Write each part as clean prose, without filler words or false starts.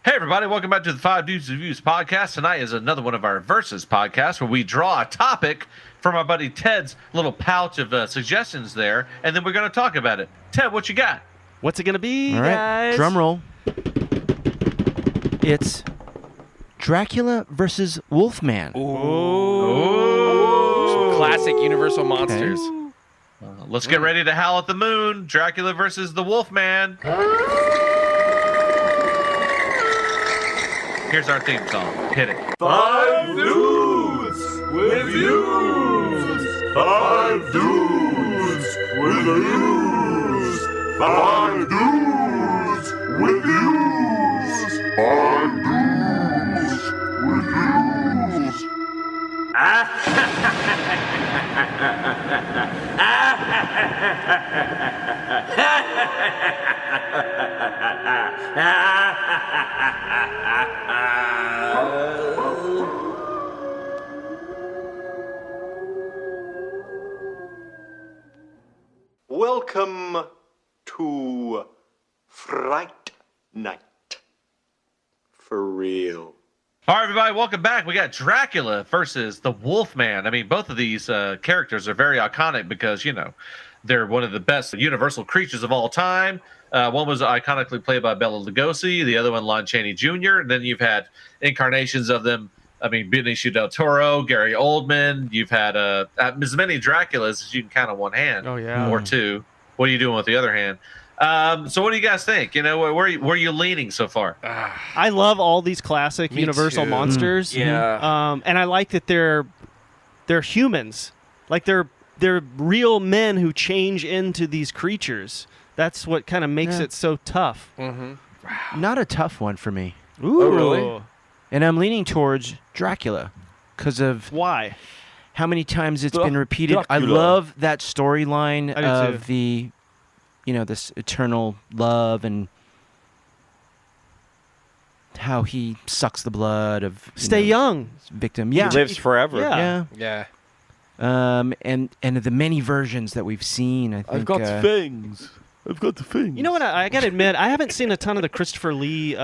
Hey everybody, welcome back to the Five Dudes Reviews podcast. Tonight is another one of our Versus podcasts where we draw a topic from our buddy Ted's little pouch of suggestions there, and then we're going to talk about it. Ted, what you got? What's it going to be, All right, guys? drum roll. It's Dracula versus Wolfman. Ooh. Classic Universal monsters. Let's get ready to howl at the moon. Dracula versus the Wolfman. Here's our theme song. Hit it. Five dudes with views. Five dudes with views. Five dudes with views. Five dudes with views. Welcome to Fright Night. For real. All right, everybody, welcome back. We got Dracula versus the Wolfman. I mean, both of these characters are very iconic because, you know, they're one of the best universal creatures of all time. One was iconically played by Bela Lugosi, the other one Lon Chaney Jr. And then you've had incarnations of them. I mean, Benicio del Toro, Gary Oldman. You've had as many Draculas as you can count on one hand. Oh, yeah. Or two. What are you doing with the other hand? So what do you guys think? You know, where are you leaning so far? I love all these classic Me Universal too. monsters. Yeah. And I like that they're humans. Like they're real men who change into these creatures. That's what kind of makes it so tough. Mm-hmm. Not a tough one for me. Ooh. really? And I'm leaning towards Dracula because of Why? how many times it's been repeated. I Dracula. love that storyline I do of too. the, this eternal love and how he sucks the blood of Stay young. his victim. Yeah. He lives forever. Yeah. Yeah. Yeah. And the many versions that we've seen, I think. fangs. I've got the fangs. You know what? I got to admit, I haven't seen a ton of the Christopher Lee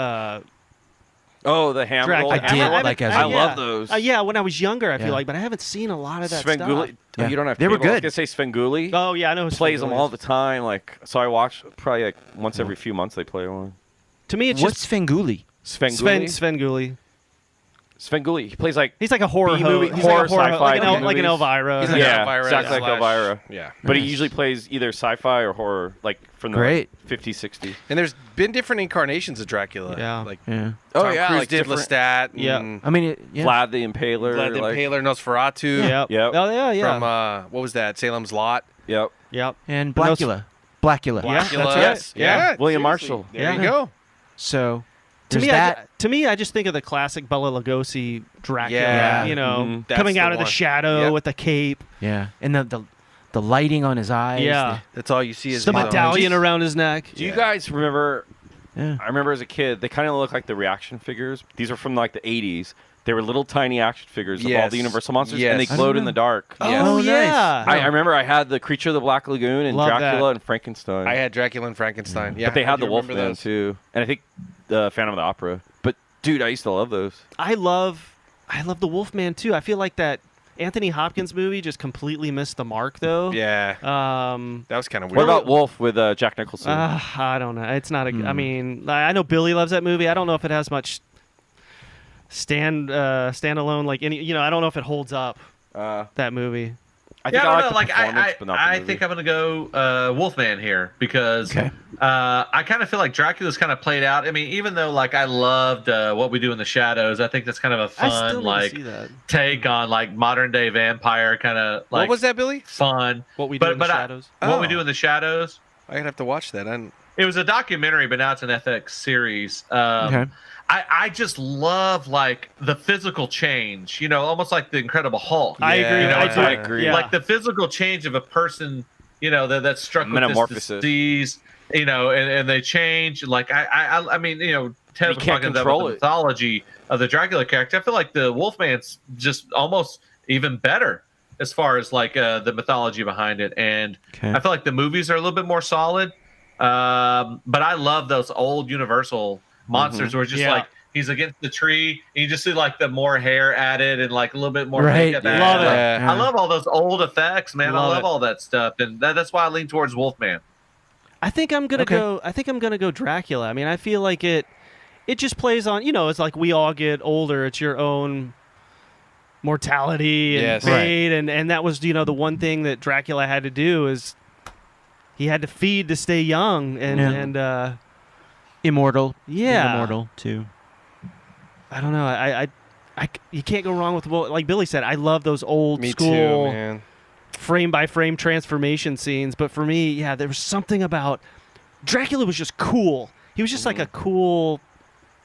Oh, the hammer. Dracula. I did haven't- like as I a- love those. Yeah, when I was younger, I feel Yeah. like, but I haven't seen a lot of that Svengoolie. stuff. Oh, Yeah. you don't have They were cable. I was good. gonna say Svengoolie. Oh, yeah, I know. who Plays them Svengoolie all is. the time. So I watch probably like once every few months they play one. To me, it's What's just Svengoolie? Svengoolie. Svengoolie. Svengoolie. He plays like He's like a horror B-movie- host. horror, He's like a sci-fi like an movies. Elvira. He's like Yeah, Elvira exactly like slash- Elvira. Yeah. But he Nice. usually plays either sci-fi or horror, like from the Great. 50s, 60s. And there's been different incarnations of Dracula. Yeah. Like Yeah. Tom yeah, Cruise like did different- Lestat. Yeah. And I mean, yeah. Vlad the Impaler. Vlad the like, Impaler, Nosferatu. Yep. Yep. Oh, yeah, yeah. From, what was that? Salem's Lot. Yep. Yep. And But those- Blackula. Blackula. Yeah, Dracula. that's right. Yes. Yeah. William seriously. Marshall. There Yeah. you go. So To there's me, that. I just think of the classic Bela Lugosi Dracula. Yeah. You know, Mhm. That's coming the out of the one. shadow Yep. with the cape. Yeah. And the lighting on his eyes. Yeah. That's all you see is The his medallion eyes. around his neck. Do you guys remember? Yeah. I remember as a kid, they kind of look like the reaction figures. These are from like the 80s. They were little tiny action figures of all Yes. the Universal monsters, Yes. and they I glowed don't in the know. dark. Yes. Oh, nice. yeah. I remember I had the Creature of the Black Lagoon and Love Dracula that. and Frankenstein. I had Dracula and Frankenstein. Yeah. but they I had do the remember Wolfman those. too, and I think the Phantom of the Opera. But dude, I used to love those. I love the Wolfman too. I feel like that Anthony Hopkins movie just completely missed the mark though. Yeah. Um That was kind of What weird. about Wolf with Jack Nicholson? I don't know. It's not a I mean, I know Billy loves that movie. I don't know if it has much standalone like any, I don't know if it holds up that movie. I think Yeah, I I like don't the know. Like performance, but not the I movie. think I'm gonna go Wolfman here because Okay. I kind of feel like Dracula's kind of played out. I mean, even though like I loved What We Do in the Shadows, I think that's kind of a I fun still like need to see that. take on like modern day vampire kind of like what was that, Billy? fun. What We Do in the I- Shadows. What We Oh. Do in the Shadows. I'd have to watch that. It was a documentary, but now it's an FX series. Okay. I just love like the physical change, almost like the Incredible Hulk. I agree. You know, I it's do. like- agree. Yeah. Like the physical change of a person, that's struck with this Metamorphosis. disease, and they change. Like I mean, Ted You was can't talking about control the it. mythology of the Dracula character. I feel like the Wolfman's just almost even better as far as like the mythology behind it, and Okay. I feel like the movies are a little bit more solid. But I love those old Universal monsters where it's just Yeah. like he's against the tree, and you just see like the more hair added and like a little bit more Right, makeup yeah. added. Love it. Like, Yeah. I love all those old effects, man. Love I love it. all that stuff, and that's why I lean towards Wolfman. I think I'm gonna Okay. go. I think I'm gonna go Dracula. I mean, I feel like it just plays on. It's like we all get older. It's your own mortality and Yes. fate, and that was the one thing that Dracula had to do is he had to feed to stay young, and Yeah. and Immortal. Yeah. Immortal too. I don't know. You can't go wrong with like Billy said. I love those old Me school too, man. frame by frame transformation scenes. But for me, yeah, there was something about Dracula was just cool. He was just like a cool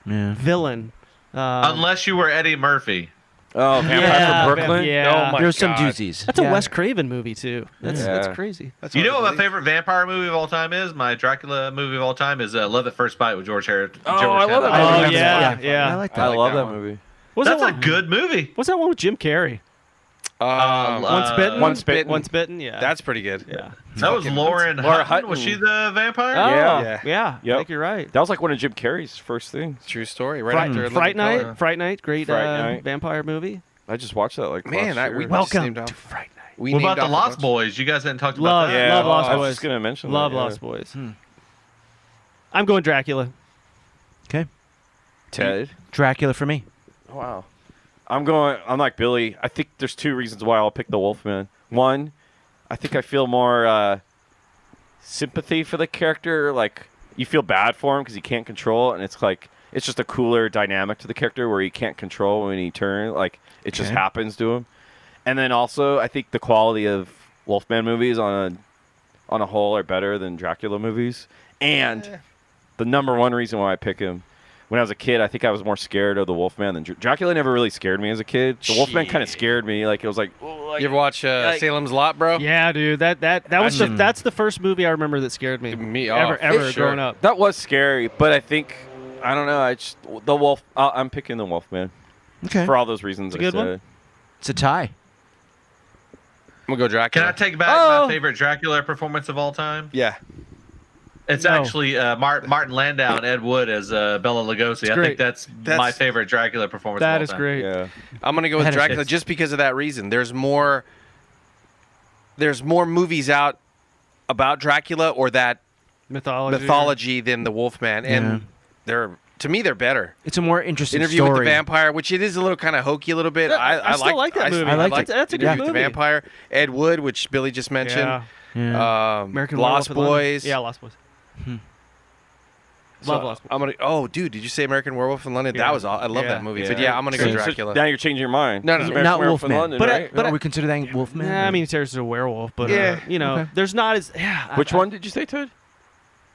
Yeah. villain. Unless you were Eddie Murphy. Oh, Vampire Yeah, from Brooklyn. yeah. Oh my There's some God. doozies. That's a Yeah. Wes Craven movie too. That's Yeah. crazy. That's You hard know to what my believe. favorite vampire movie of all time is? My Dracula movie of all time is Love at First Bite with George Harris. Oh, George I love Hatton. that Oh movie. yeah, Yeah. yeah. I like I that. love that that one. movie. What's That's that a one? good movie. What's that one with Jim Carrey? Once bitten. Once Bitten. Once bitten. Yeah. That's pretty good. yeah. That was Lauren Laura Hutton. Was Hutton. she the vampire? Oh, Yeah. yeah. Yep. I think you're right. That was like one of Jim Carrey's first things. True story. Right after Fright Living Night. Color. Fright Night. Great Fright Night. vampire movie. I just watched that like Man, last year. we just Welcome named to off- Fright Night. We What named about the off a Lost bunch. Boys? You guys hadn't talked about Love, that. Yeah, love Lost I was Boys. just gonna mention Love that, yeah. Lost Boys. I'm going Dracula. Okay. Ted. Dracula for me. Wow. I'm like Billy. I think there's two reasons why I'll pick the Wolfman. One, I think I feel more sympathy for the character. Like, you feel bad for him because he can't control, and it's just a cooler dynamic to the character where he can't control when he turns. Like, it just Okay. happens to him. And then also, I think the quality of Wolfman movies on a whole are better than Dracula movies. And the number one reason why I pick him, when I was a kid, I think I was more scared of the Wolfman than Dracula. Never really scared me as a kid. The Wolfman kind of scared me. Like, it was like, oh, like You ever watch Salem's Lot, bro? Yeah, dude. That was that's the first movie I remember that scared me. Me, ever for sure. growing up. that was scary. But I think, I don't know. The Wolf. I'm picking the Wolfman Okay. for all those reasons. It's a good I one. said. It's a tie. I'm gonna go Can Dracula. I take back Oh. my favorite Dracula performance of all time? Yeah. It's No. actually Martin Landau and Ed Wood as Bela Lugosi. I great. think that's my favorite Dracula performance. That of all is time. great. Yeah. I'm gonna go with Head of Dracula shits. just because of that reason. There's more movies out about Dracula or that mythology than the Wolfman, and to me they're better. It's a more interesting Interview story. with the Vampire, which it is a little kind of hokey a little bit. I still like that movie. I like it. That's a good Interview with movie. the Vampire. Ed Wood, which Billy just mentioned. Yeah. Yeah. American Lost Werewolf in London. Boys. Yeah, Lost Boys. So Love Lost Boys. I'm gonna. Oh, dude, did you say American Werewolf in London? Yeah. That was. I love Yeah. that movie. But yeah, I'm gonna go So Dracula. now you're changing your mind. No, no, It's no. American Not Werewolf in Wolfman. London, But right? Are we considering Wolfman? Nah, I mean, Terror's a werewolf, but Yeah. Okay. there's not as Which one did you say, Ted?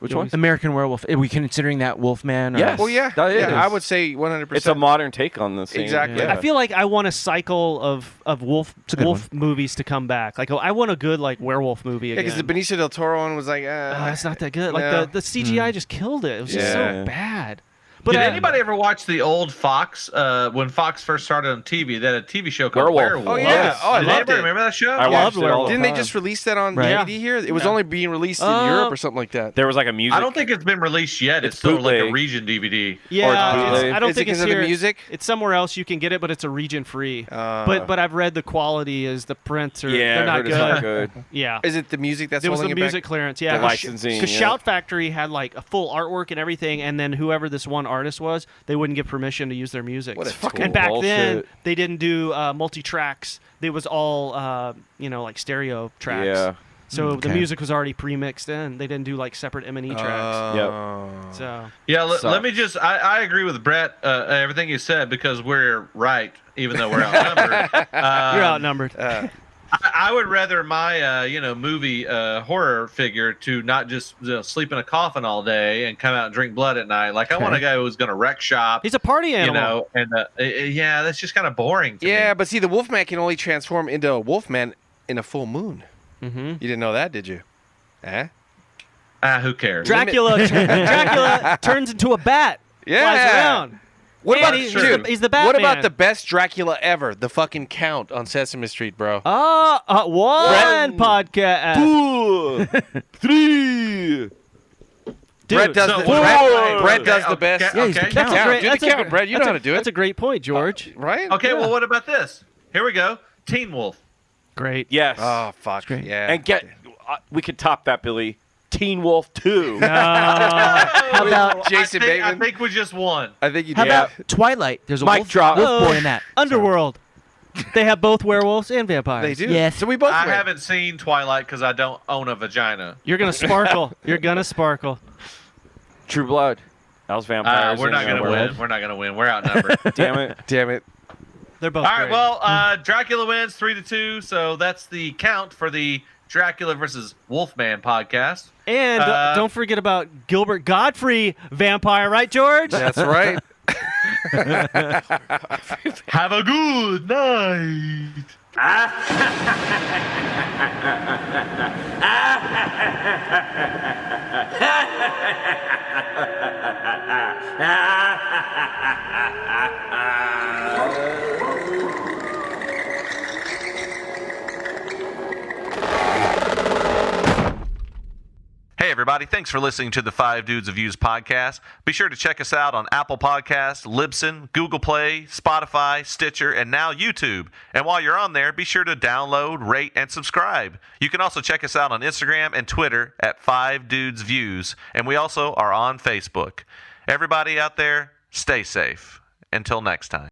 Which one? American Werewolf. Are we considering that Wolfman? Or Yes. Well, yeah, That is. I would say 100%. It's a modern take on the same. Exactly. Yeah. I feel like I want a cycle of wolf a good movies to come back. Like I want a good werewolf movie Yeah, again. because the Benicio del Toro one was like, It's not that good. Like No. the CGI just killed it. It was just Yeah. so bad. But Did anybody ever watch the old Fox when Fox first started on TV? They had a TV show called Werewolf. Werewolf. Oh, yeah. Oh, I Did loved anybody it. remember that show? I watched it all the Didn't they time. just release that on Right. DVD here? It was Yeah. only being released in Uh, Europe or something like that. There was like a music. I don't think it's been released yet. It's It's still like a bootleg. region DVD. Yeah, bootleg. I don't Is it think it's 'cause of the here. music? It's somewhere else you can get it, but it's a region free. But I've read the quality is the prints are Yeah, they're I not heard good. it's not good. Yeah. Is it the music that's There was holding the it music back? clearance, yeah. The licensing, Because yeah. Shout Factory had like a full artwork and everything, and then whoever this one artist was, they wouldn't give permission to use their music. What a fucking and back then, bullshit. they didn't do multi-tracks. It was all, like stereo tracks. Yeah. So the Okay. music was already pre-mixed in. They didn't do like separate M&E tracks. So Yeah, let Sucks. me just. I agree with Brett. Everything you said because we're right, even though we're outnumbered. you're outnumbered. I would rather my movie horror figure to not just sleep in a coffin all day and come out and drink blood at night. Like I want a guy who's going to wreck shop. He's a party animal. And yeah, that's just kind of boring. To Yeah, me. but see, the Wolfman can only transform into a Wolfman in a full moon. Mm-hmm. You didn't know that, did you? Eh? Who cares? Dracula turns into a bat. Yeah. Flies around. What And about he's dude, the Batman. What about the best Dracula ever? The fucking Count on Sesame Street, bro. One podcast. 2, 3. Dude, Brett does so the what about- Brett does the best. okay, Yeah, he's the okay. count. That's a great. Do the That's a count, great- Brett. You know that's how to do it. That's a great point, George. Right? Okay, well, what about this? Here we go. Teen Wolf. Great. Yes. Oh fuck. great. Yeah. And we could top that, Billy. Teen Wolf 2. How about Jason I Bateman? think we just won. I think you how did. about Twilight? There's a Mic wolf, drop. wolf boy in that. Underworld. They have both werewolves and vampires. They do. Yes. So we both I win. haven't seen Twilight because I don't own a vagina. You're gonna sparkle. You're gonna sparkle. True Blood. That was vampires. We're not in a gonna win. werewolf. We're not gonna win. We're outnumbered. Damn it. Damn it. They're both. All right. great. Well, Dracula wins 3-2. So that's the count for the Dracula versus Wolfman podcast. And don't forget about Gilbert Godfrey vampire, right, George? That's right. Have a good night. Hey, everybody. Thanks for listening to the Five Dudes of Views podcast. Be sure to check us out on Apple Podcasts, Libsyn, Google Play, Spotify, Stitcher, and now YouTube. And while you're on there, be sure to download, rate, and subscribe. You can also check us out on Instagram and Twitter at Five Dudes Views. And we also are on Facebook. Everybody out there, stay safe. Until next time.